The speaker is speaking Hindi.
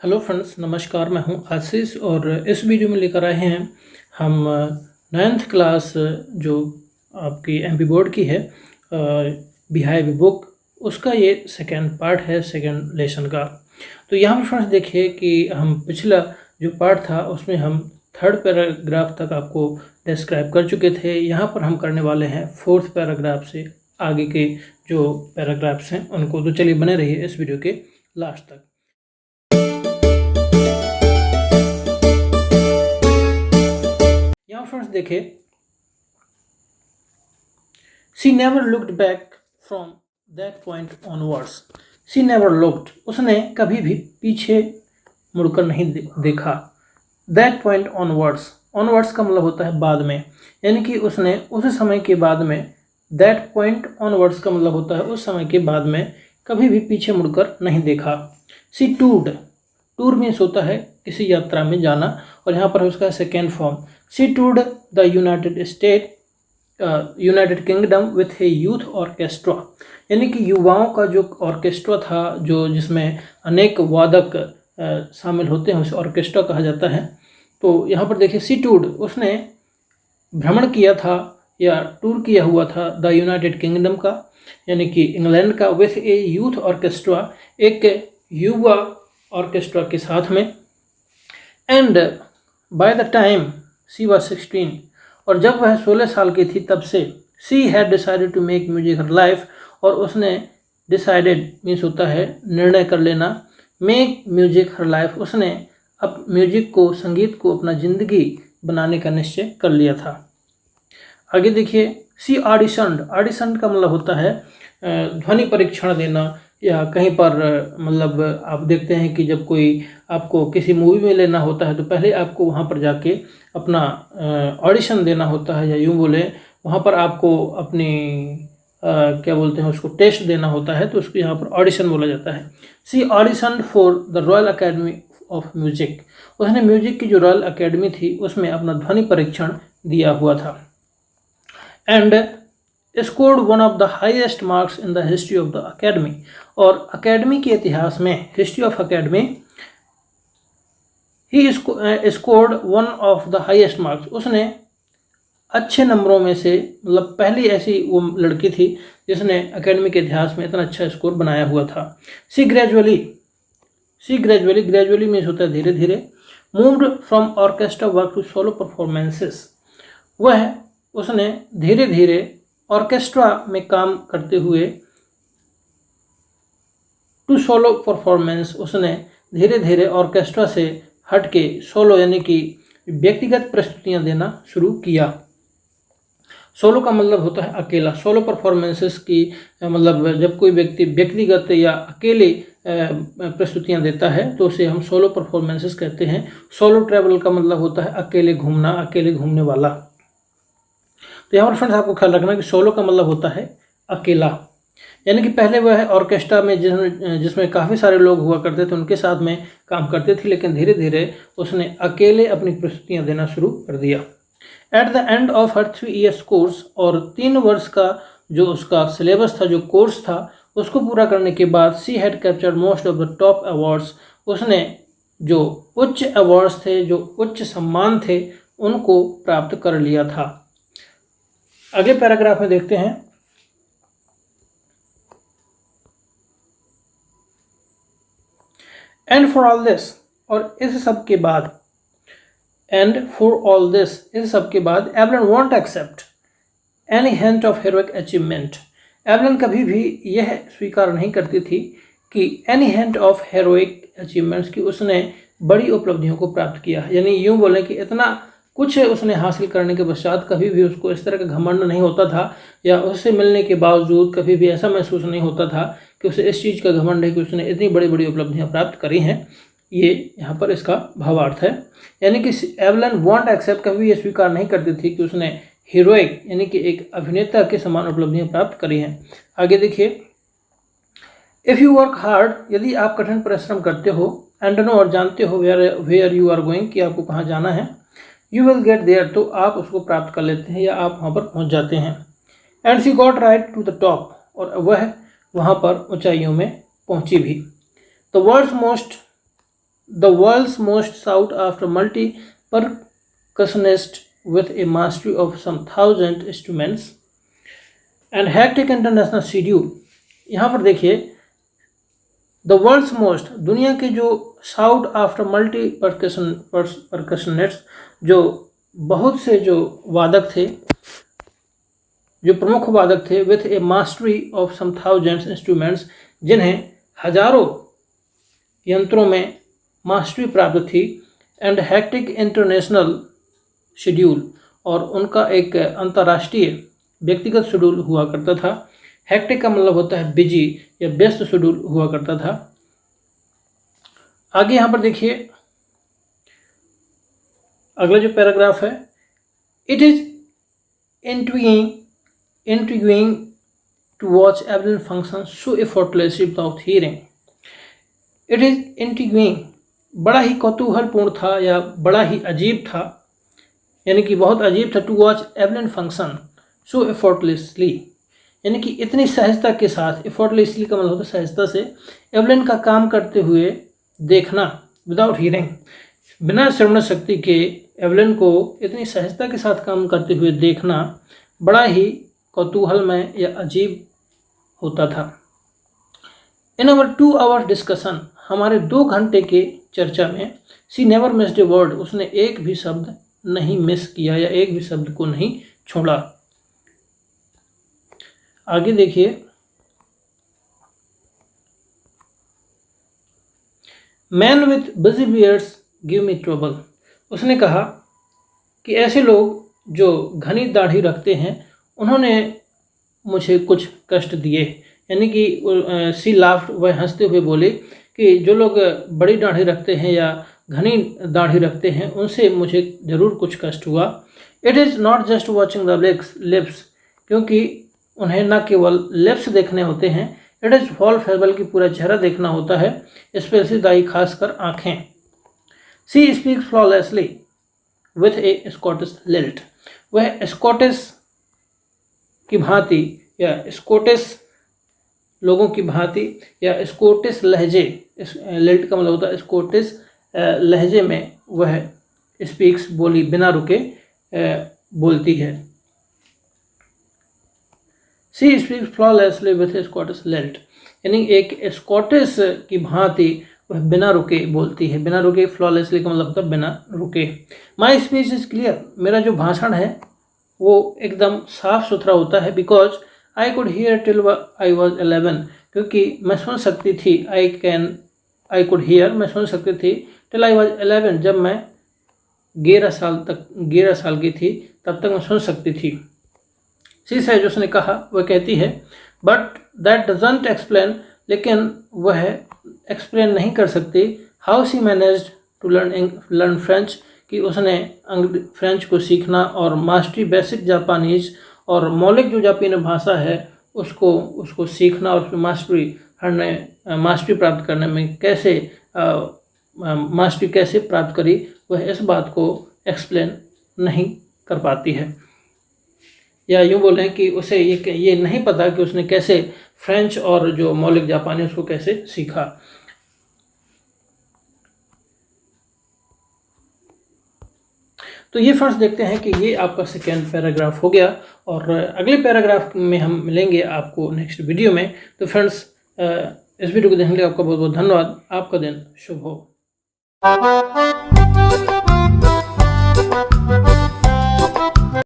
हेलो फ्रेंड्स, नमस्कार। मैं हूं आशीष और इस वीडियो में लेकर आए हैं हम 9th क्लास जो आपकी एमपी बोर्ड की है बिहाइव बुक, उसका ये सेकेंड पार्ट है, सेकेंड लेसन का। तो यहाँ पर फ्रेंड्स देखिए कि हम पिछला जो पार्ट था उसमें हम थर्ड पैराग्राफ तक आपको डिस्क्राइब कर चुके थे। यहाँ पर हम करने वाले हैं फोर्थ पैराग्राफ से आगे के जो पैराग्राफ्स हैं उनको। तो चलिए बने रहिए इस वीडियो के लास्ट तक। यहाँ फ्रेंड्स देखिए, she never looked back from that point onwards. She never looked, उसने कभी भी पीछे मुड़कर नहीं देखा। दैट पॉइंट ऑनवर्ड्स, ऑनवर्ड्स का मतलब होता है बाद में, यानी कि उसने उस समय के बाद में। दैट पॉइंट ऑनवर्ड्स का मतलब होता है उस समय के बाद में कभी भी पीछे मुड़कर नहीं देखा। सी टूर्ड, टूर मीन्स होता है किसी यात्रा में जाना, और यहाँ पर उसका second form. She toured the United Kingdom with a youth orchestra, यानी कि युवाओं का जो ऑर्केस्ट्रा था, जो जिसमें अनेक वादक शामिल होते हैं, उसे ऑर्केस्ट्रा कहा जाता है। तो यहाँ पर देखिए, सी टूर्ड, उसने भ्रमण किया था या टूर किया हुआ था द यूनाइटेड किंगडम का, यानी कि इंग्लैंड का, विथ ए यूथ ऑर्केस्ट्रा, एक युवा ऑर्केस्ट्रा के साथ में। And by the time she was 16, और जब वह 16 साल की थी तब से she had decided to make music her life, और उसने डिसाइडेड मीन्स होता है निर्णय कर लेना, मेक म्यूजिक हर लाइफ, उसने अब म्यूजिक को, संगीत को अपना ज़िंदगी बनाने का निश्चय कर लिया था। आगे देखिए, सी ऑडिशन्ड, ऑडिशन का मतलब होता है ध्वनि परीक्षण देना, या कहीं पर मतलब आप देखते हैं कि जब कोई आपको किसी मूवी में लेना होता है तो पहले आपको वहाँ पर जाके अपना ऑडिशन देना होता है, या यूँ बोले वहाँ पर आपको अपनी क्या बोलते हैं उसको, टेस्ट देना होता है, तो उसको यहाँ पर ऑडिशन बोला जाता है। She audition for the Royal Academy of Music, उसने म्यूजिक की जो रॉयल अकेडमी थी उसमें अपना ध्वनि परीक्षण दिया हुआ था। And scored one of the highest marks in the history of the academy, और अकेडमी के इतिहास में, history of academy, he scored one of the highest marks, उसने अच्छे नंबरों में से, मतलब पहली ऐसी वो लड़की थी जिसने अकेडमी के इतिहास में इतना अच्छा स्कोर बनाया हुआ था। सी ग्रेजुअली, ग्रेजुअली मीन्स होता है धीरे धीरे, moved from orchestra work to solo performances, वह उसने धीरे धीरे ऑर्केस्ट्रा में काम करते हुए टू सोलो परफॉर्मेंस, उसने धीरे धीरे ऑर्केस्ट्रा से हट के सोलो यानी कि व्यक्तिगत प्रस्तुतियां देना शुरू किया। सोलो का मतलब होता है अकेला। सोलो परफॉर्मेंसेस की मतलब जब कोई व्यक्ति व्यक्तिगत या अकेले प्रस्तुतियां देता है तो उसे हम सोलो परफॉर्मेंसेस कहते हैं। सोलो ट्रैवल का मतलब होता है अकेले घूमना, अकेले घूमने वाला। तो यहाँ पर फ्रेंड्स आपको ख्याल रखना कि सोलो का मतलब होता है अकेला, यानी कि पहले वह ऑर्केस्ट्रा में जिसमें काफ़ी सारे लोग हुआ करते थे उनके साथ में काम करते थे, लेकिन धीरे धीरे उसने अकेले अपनी प्रस्तुतियाँ देना शुरू कर दिया। At the end of her 3 years course, और 3 वर्ष का जो उसका सिलेबस था, जो कोर्स था, उसको पूरा करने के बाद she had captured most of the top awards, उसने जो उच्च अवार्ड्स थे, जो उच्च सम्मान थे, उनको प्राप्त कर लिया था। अगले पैराग्राफ में देखते हैं, एंड फॉर ऑल दिस, और इस सब के बाद, एंड फॉर ऑल दिस, इस सब के बाद, Evelyn won't accept any hint of heroic achievement, Evelyn कभी भी यह स्वीकार नहीं करती थी कि any hint of heroic achievements, की उसने बड़ी उपलब्धियों को प्राप्त किया, यानी यूँ बोलें कि इतना कुछ उसने हासिल करने के पश्चात कभी भी उसको इस तरह का घमंड नहीं होता था, या उससे मिलने के बावजूद कभी भी ऐसा महसूस नहीं होता था कि उसे इस चीज़ का घमंड है कि उसने इतनी बड़ी बड़ी उपलब्धियां प्राप्त करी हैं। ये यहाँ पर इसका भावार्थ है, यानी कि एवलन वॉन्ट एक्सेप्ट, कभी ये स्वीकार नहीं करती थी कि उसने हीरोइक यानी कि एक अभिनेता के समान उपलब्धियां प्राप्त करी हैं। आगे देखिए, इफ़ यू वर्क हार्ड, यदि आप कठिन परिश्रम करते हो, एंड नो, और जानते हो, वेयर यू आर गोइंग, कि आपको कहाँ जाना है, यू विल गेट देयर, तो आप उसको प्राप्त कर लेते हैं या आप वहाँ पर पहुँच जाते हैं। And she got right to the top, और वह वहाँ पर ऊंचाइयों में पहुँची भी। The the world's most sought after multi-percussionist with a mastery of some 1,000 instruments and hectic international schedule। यहाँ पर देखिए द वर्ल्ड्स मोस्ट, दुनिया के जो साउट आफ्टर मल्टी परकशनिस्ट, जो बहुत से जो वादक थे, जो प्रमुख वादक थे, with a mastery of some 1,000 instruments, जिन्हें हजारों यंत्रों में मास्टरी प्राप्त थी, एंड हेक्टिक इंटरनेशनल शेड्यूल, और उनका एक अंतर्राष्ट्रीय व्यक्तिगत शेड्यूल हुआ करता था। हेक्टिक का मतलब होता है बिजी या व्यस्त शेड्यूल हुआ करता था। आगे यहाँ पर देखिए अगला जो पैराग्राफ है, it is intriguing to watch Evelyn function so effortlessly without hearing। It is intriguing, बड़ा ही कौतूहलपूर्ण था या बड़ा ही अजीब था, यानी कि बहुत अजीब था, to watch Evelyn function so effortlessly, यानी कि इतनी सहजता के साथ, effortlessly का मतलब होता है सहजता से, एवलिन का काम करते हुए देखना, विदाउट हीयरिंग, बिना श्रवण शक्ति के एवलिन को इतनी सहजता के साथ काम करते हुए देखना बड़ा ही कौतूहलमय या अजीब होता था। इन आवर 2 hour डिस्कशन, हमारे 2 घंटे के चर्चा में, सी नेवर मिस्ड ए वर्ड, उसने एक भी शब्द नहीं मिस किया या एक भी शब्द को नहीं छोड़ा। आगे देखिए, man with busy beards give me trouble, उसने कहा कि ऐसे लोग जो घनी दाढ़ी रखते हैं उन्होंने मुझे कुछ कष्ट दिए, यानी कि सी लाफ्ड, वह हंसते हुए बोले कि जो लोग बड़ी दाढ़ी रखते हैं या घनी दाढ़ी रखते हैं उनसे मुझे ज़रूर कुछ कष्ट हुआ। It is not just watching the lips, क्योंकि उन्हें न केवल लिप्स देखने होते हैं, इट इज़ होल फेस, बल्कि पूरा चेहरा देखना होता है, स्पेशली दाई, खासकर आँखें। She speaks flawlessly with a Scottish lilt, वह स्कॉटिश की भांति या स्कॉटिश लोगों की भांति या स्कॉटिश लहजे, लिल्ट का मतलब होता है स्कॉटिश लहजे में वह स्पीक्स, बोली, बिना रुके बोलती है। She speaks flawlessly with a Scottish lilt, यानी एक स्कॉटिश की भांति वह बिना रुके बोलती है। बिना रुके, फ्लॉलेसली का मतलब होता है बिना रुके। माई स्पीच इज क्लियर, मेरा जो भाषण है वो एकदम साफ सुथरा होता है। Because I could hear till I was 11, क्योंकि मैं सुन सकती थी, आई कुड हियर, मैं सुन सकती थी, टिल आई वॉज 11, जब मैं 11 साल की थी तब तक मैं सुन सकती थी। सी सेज, उसने कहा, वह कहती है, बट दैट डजंट एक्सप्लेन, लेकिन वह एक्सप्लेन नहीं कर सकती, how she managed to learn French, कि उसने फ्रेंच को सीखना और मास्टरी बेसिक जापानीज, और मौलिक जो जापानी भाषा है उसको सीखना और मास्टरी प्राप्त करने में कैसे मास्टरी कैसे प्राप्त करी, वह इस बात को एक्सप्लेन नहीं कर पाती है। या यूँ बोलें कि उसे ये नहीं पता कि उसने कैसे फ्रेंच और जो मौलिक जापानी उसको कैसे सीखा। तो ये फ्रेंड्स देखते हैं कि ये आपका सेकेंड पैराग्राफ हो गया, और अगले पैराग्राफ में हम मिलेंगे आपको नेक्स्ट वीडियो में। तो फ्रेंड्स इस वीडियो को देखने के लिए आपका बहुत बहुत धन्यवाद। आपका दिन शुभ हो।